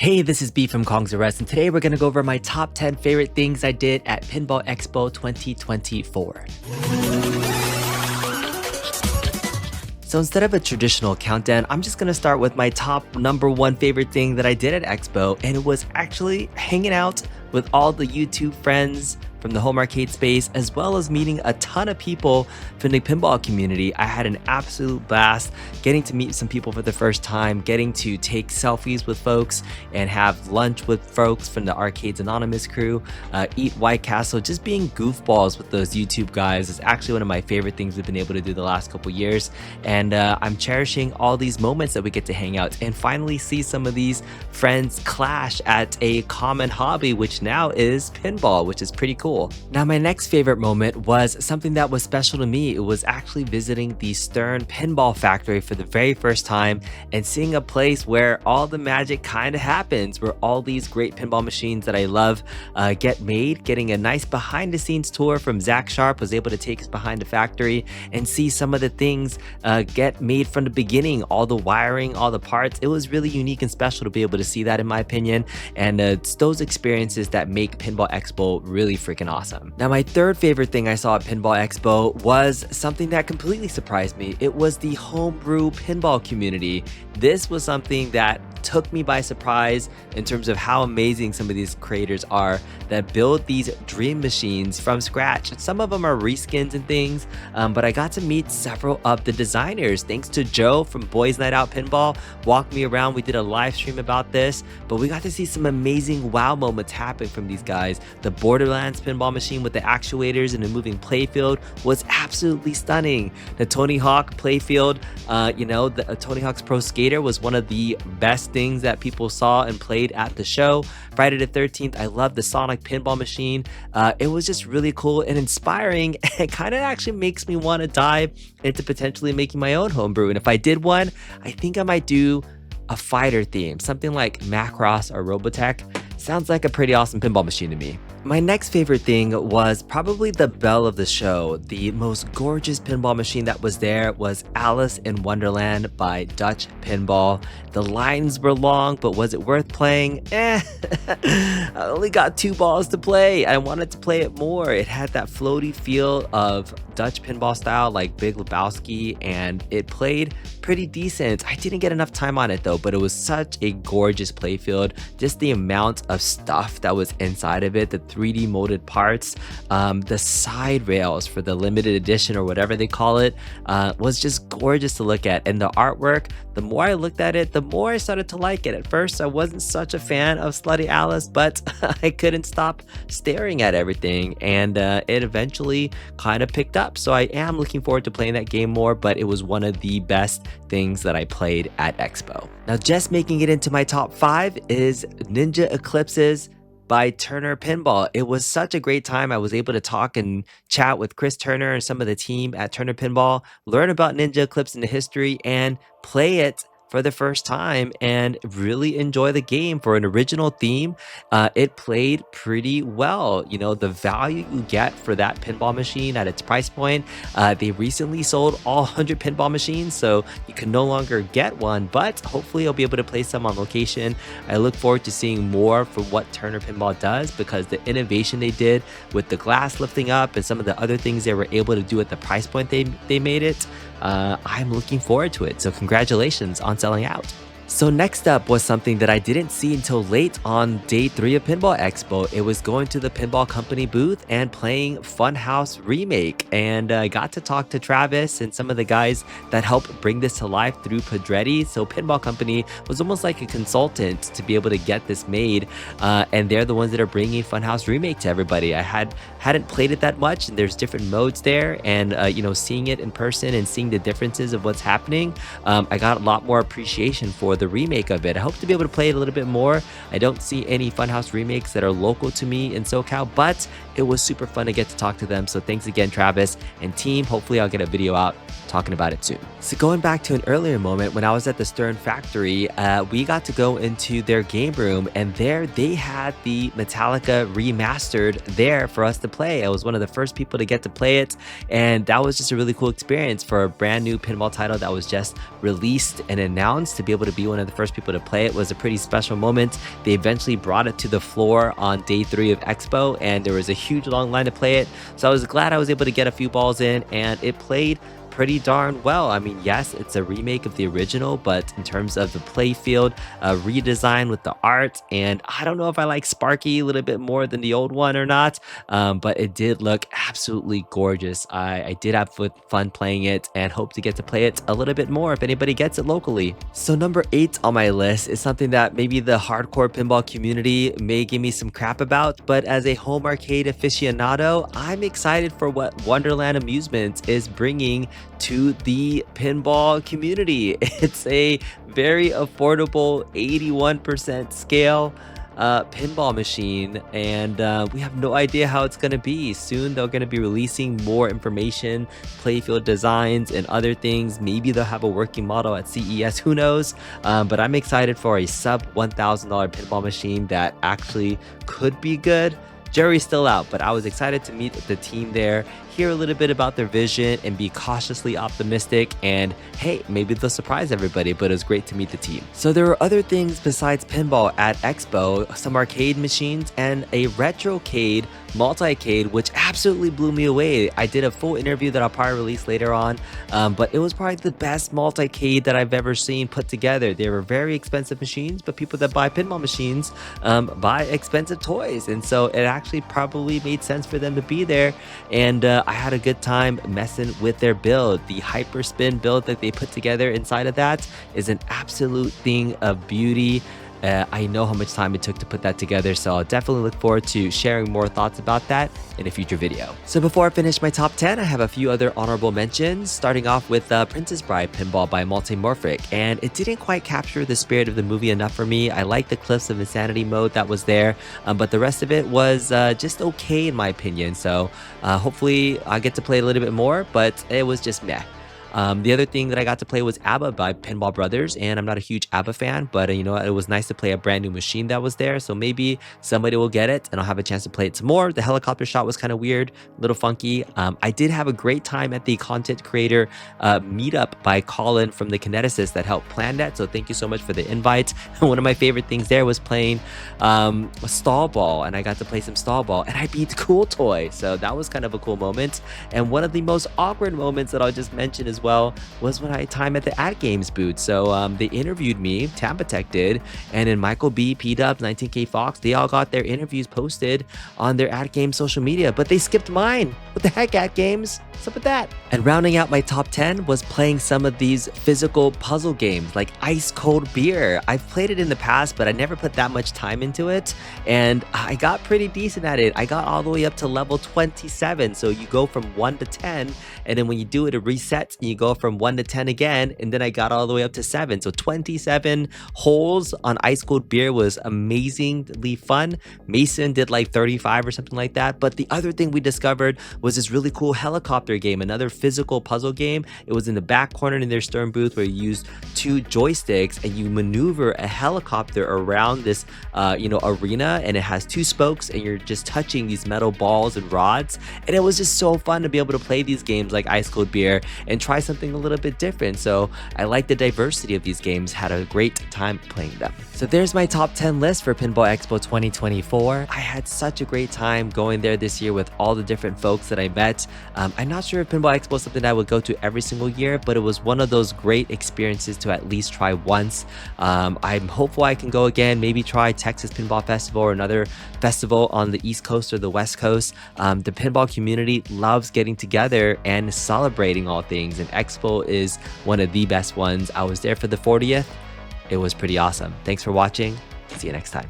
Hey, this is B from Kong's Arrest, and today we're going to go over my top 10 favorite things I did at Pinball Expo 2024. So instead of a traditional countdown, I'm just going to start with my top number one favorite thing that I did at Expo, and it was actually hanging out with all the YouTube friends from the home arcade space, as well as meeting a ton of people from the pinball community. I had an absolute blast getting to meet some people for the first time, getting to take selfies with folks and have lunch with folks from the Arcades Anonymous crew, eat White Castle. Just being goofballs with those YouTube guys is actually one of my favorite things we've been able to do the last couple years. And I'm cherishing all these moments that we get to hang out and finally see some of these friends clash at a common hobby, which now is pinball, which is pretty cool. Now, my next favorite moment was something that was special to me. It was actually visiting the Stern Pinball Factory for the very first time and seeing a place where all the magic kind of happens, where all these great pinball machines that I love get made. Getting a nice behind the scenes tour from Zach Sharp, was able to take us behind the factory and see some of the things get made from the beginning, all the wiring, all the parts. It was really unique and special to be able to see that, in my opinion. And it's those experiences that make Pinball Expo really freaking awesome. Now, my third favorite thing I saw at Pinball Expo was something that completely surprised me. It was the Homebrew pinball community. This was something that took me by surprise in terms of how amazing some of these creators are that build these dream machines from scratch. Some of them are reskins and things, but I got to meet several of the designers. Thanks to Joe from Boys Night Out Pinball, walked me around. We did a live stream about this, but we got to see some amazing wow moments happen from these guys. The Borderlands pinball machine with the actuators and the moving playfield was absolutely stunning. The Tony Hawk playfield, the Tony Hawk's Pro Skater was one of the best things that people saw and played at the show. Friday the 13th, I loved the Sonic pinball machine. It was just really cool and inspiring. It kind of actually makes me want to dive into potentially making my own homebrew. And if I did one, I think I might do a fighter theme, something like Macross or Robotech. Sounds like a pretty awesome pinball machine to me. My next favorite thing was probably the belle of the show. The most gorgeous pinball machine that was there was Alice in Wonderland by Dutch Pinball. The lines were long, but was it worth playing? I only got 2 balls to play. I wanted to play it more. It had that floaty feel of Dutch pinball style like Big Lebowski, and it played pretty decent. I didn't get enough time on it though, but it was such a gorgeous playfield. Just the amount of stuff that was inside of it, the 3D molded parts, the side rails for the limited edition or whatever they call it, was just gorgeous to look at. And the artwork, the more I looked at it, the more I started to like it. At first, I wasn't such a fan of Slutty Alice, but I couldn't stop staring at everything, and it eventually kind of picked up. So I am looking forward to playing that game more, but it was one of the best things that I played at Expo. Now, just making it into my top 5 is Ninja Eclipses by Turner Pinball. It was such a great time. I was able to talk and chat with Chris Turner and some of the team at Turner Pinball, learn about Ninja Eclipse and the history, and play it for the first time and really enjoy the game. For an original theme, it played pretty well. You know, the value you get for that pinball machine at its price point. They recently sold all 100 pinball machines, so you can no longer get one, but hopefully I'll be able to play some on location. I look forward to seeing more for what Turner Pinball does, because the innovation they did with the glass lifting up and some of the other things they were able to do at the price point they made it, I'm looking forward to it. So congratulations on selling out. So next up was something that I didn't see until late on day 3 of Pinball Expo. It was going to the Pinball Company booth and playing Funhouse Remake, and I got to talk to Travis and some of the guys that helped bring this to life through Pedretti. So Pinball Company was almost like a consultant to be able to get this made, and they're the ones that are bringing Funhouse Remake to everybody. I hadn't played it that much, and there's different modes there, and seeing it in person and seeing the differences of what's happening, I got a lot more appreciation for the remake of it. I hope to be able to play it a little bit more. I don't see any Funhouse remakes that are local to me in SoCal, but it was super fun to get to talk to them. So thanks again, Travis and team. Hopefully I'll get a video out talking about it soon. So going back to an earlier moment when I was at the Stern factory, we got to go into their game room, and there they had the Metallica Remastered there for us to play. I was one of the first people to get to play it, and that was just a really cool experience for a brand new pinball title that was just released and announced. To be able to be one of the first people to play it was a pretty special moment. They eventually brought it to the floor on day 3 of Expo, and there was a huge long line to play it. So I was glad I was able to get a few balls in, and it played pretty darn well. I mean, yes, it's a remake of the original, but in terms of the play field, redesign with the art, and I don't know if I like Sparky a little bit more than the old one or not, but it did look absolutely gorgeous. I did have fun playing it and hope to get to play it a little bit more if anybody gets it locally. So number 8 on my list is something that maybe the hardcore pinball community may give me some crap about, but as a home arcade aficionado, I'm excited for what Wonderland Amusements is bringing to the pinball community. It's a very affordable 81% scale pinball machine, and we have no idea how it's going to be. Soon they're going to be releasing more information, playfield designs and other things. Maybe they'll have a working model at CES, who knows. But I'm excited for a sub $1,000 pinball machine that actually could be good. Jury's still out, but I was excited to meet the team there, hear a little bit about their vision, and be cautiously optimistic. And hey, maybe they'll surprise everybody, but it was great to meet the team. So there were other things besides pinball at Expo, some arcade machines and a RetroCade Multi-cade, which absolutely blew me away. I did a full interview that I'll probably release later on, but it was probably the best multi-cade that I've ever seen put together. They were very expensive machines, but people that buy pinball machines buy expensive toys, and so it actually probably made sense for them to be there. And I had a good time messing with their build. The hyperspin build that they put together inside of that is an absolute thing of beauty. I know how much time it took to put that together, so I'll definitely look forward to sharing more thoughts about that in a future video. So before I finish my top 10, I have a few other honorable mentions, starting off with Princess Bride Pinball by Multimorphic, and it didn't quite capture the spirit of the movie enough for me. I liked the Cliffs of Insanity mode that was there, but the rest of it was just okay in my opinion, so hopefully I get to play a little bit more, but it was just meh. The other thing that I got to play was ABBA by Pinball Brothers, and I'm not a huge ABBA fan, but you know, it was nice to play a brand new machine that was there, so maybe somebody will get it and I'll have a chance to play it some more. The helicopter shot was kind of weird, a little funky. I did have a great time at the content creator meetup by Colin from the Kineticist that helped plan that, so thank you so much for the invite. One of my favorite things there was playing a stall ball, and I got to play some stall ball, and I beat the Cool Toy, so that was kind of a cool moment. And one of the most awkward moments that I'll just mention as well was when I time at the Ad Games booth. So they interviewed me, Tampa Tech did, and then Michael B, P-Dubs, 19K Fox, they all got their interviews posted on their Ad Games social media, but they skipped mine. What the heck, Ad Games? What's up with that? And rounding out my top 10 was playing some of these physical puzzle games like Ice Cold Beer. I've played it in the past, but I never put that much time into it, and I got pretty decent at it. I got all the way up to level 27, so you go from 1 to 10, and then when you do it, it resets, and you go from 1 to 10 again, and then I got all the way up to 7. So 27 holes on Ice Cold Beer was amazingly fun. Mason did like 35 or something like that. But the other thing we discovered was this really cool helicopter game, another physical puzzle game. It was in the back corner in their Stern booth where you use 2 joysticks and you maneuver a helicopter around this arena, and it has 2 spokes, and you're just touching these metal balls and rods. And it was just so fun to be able to play these games like Ice Cold Beer and try something a little bit different. So I like the diversity of these games, had a great time playing them. So there's my top 10 list for Pinball Expo 2024. I had such a great time going there this year with all the different folks that I met. I'm not sure if Pinball Expo is something that I would go to every single year, but it was one of those great experiences to at least try once. I'm hopeful I can go again, maybe try Texas Pinball Festival or another festival on the East Coast or the West Coast. The pinball community loves getting together and celebrating all things, and Expo is one of the best ones. I was there for the 40th. It was pretty awesome. Thanks for watching. See you next time.